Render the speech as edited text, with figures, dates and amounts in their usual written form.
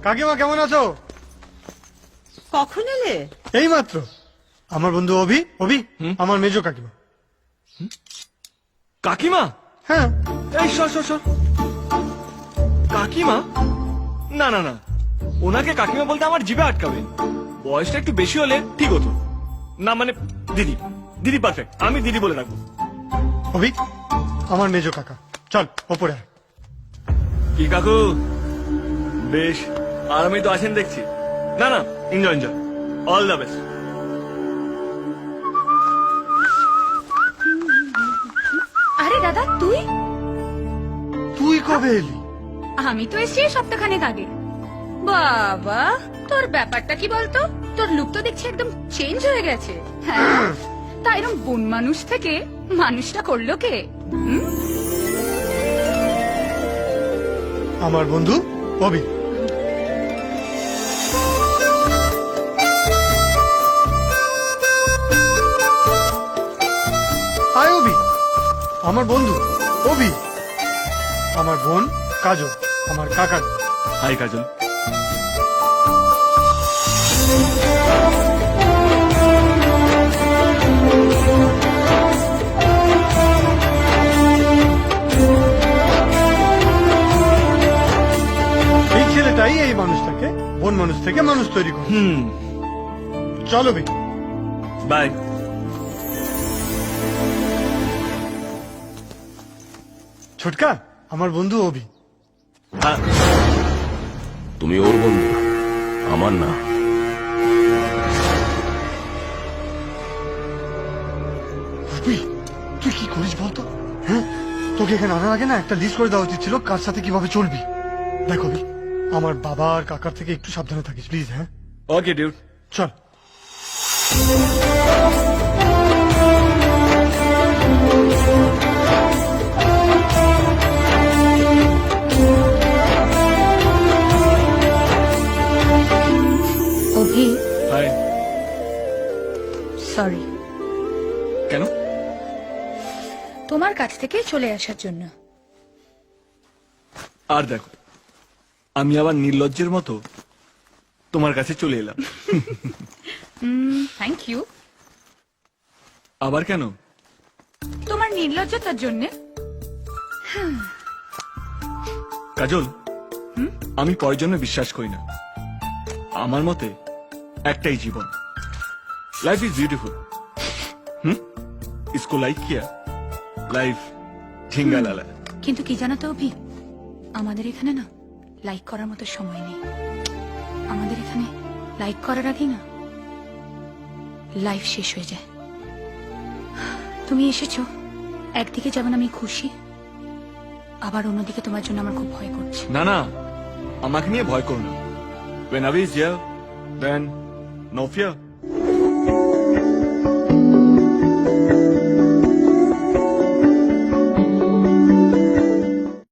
কাকিমা কেমন আছো? কখন এলে? এই মাত্র। আমার বন্ধু অভি। অভি আমার মেজো কাকিমা। কাকিমা? হ্যাঁ। এই সর সর সর। কাকিমা? না না না, ওনাকে কাকিমা বলতে আমার জিভে আটকাবে। বয়সটা একটু বেশি হলে ঠিক হতো। না মানে দিদি, দিদি পারফেক্ট, আমি দিদি বলে রাখবো। অভি আমার মেজো কাকা। চল ওপরে আয়। কি কাকু, বেশ আরামেই তো আছেন দেখছি। না না, enjoy enjoy, all the best. আরে দাদা তুই? তুই কবে এলি? আমি তো এসেছি সপ্তাহখানেক আগে। বাবা, তোর ব্যাপারটা কি বলতো? তোর লুক তো দেখছি একদম চেঞ্জ হয়ে গেছে। হ্যাঁ, তা এরকম বন মানুষ থেকে মানুষটা করলো কে? আমার বন্ধু অভি। হাই অভি। আমার বন্ধু অভি। আমার বোন কাজল, আমার কাকার। হাই কাজল। এই ছেলেটাই এই মানুষটাকে বন মানুষ থেকে মানুষ তৈরি করে। চল অভি। বাই। ছোটকা আমার বন্ধু অভি। তুমি ওর বন্ধু, আমার না। অভি তুই কি করিস বলতো? হ্যাঁ, তোকে এখানে আনার আগে না একটা লিস্ট করে দেওয়া উচিত ছিল কার সাথে কিভাবে চলবি। দেখ অভি, আমার বাবা আর কাকার থেকে একটু সাবধানে থাকিস প্লিজ। হ্যাঁ ওকে ডিউড। চল। অভি হাই। সরি কেন? তোমার কাছ থেকে চলে আসার জন্য। আর দেখো, আমি আবার নির্লজ্জের মতো তোমার কাছে চলে এলাম। Thank you. আবার কেন? তোমার নির্লজ্জতার জন্য। কাজল, আমি পরের জন্য বিশ্বাস করি না। আমার মতে একটাই জীবন। Life is beautiful. इसको लाइक किया, লাইফ ঝিঙ্গালালা। কিন্তু কি জানো তো অভি, আমাদের এখানে না লাইক করার মতো সময় নেই। আমাদের এখানে লাইক করার আগেই না লাইফ শেষ হয়ে যায়। তুমি এসেছো, একদিকে যেমন আমি খুশি, আবার অন্যদিকে তোমার জন্য আমার খুব ভয় করছে। না না, আমাকে নিয়ে ভয় করো না। When Avi is here, then no fear.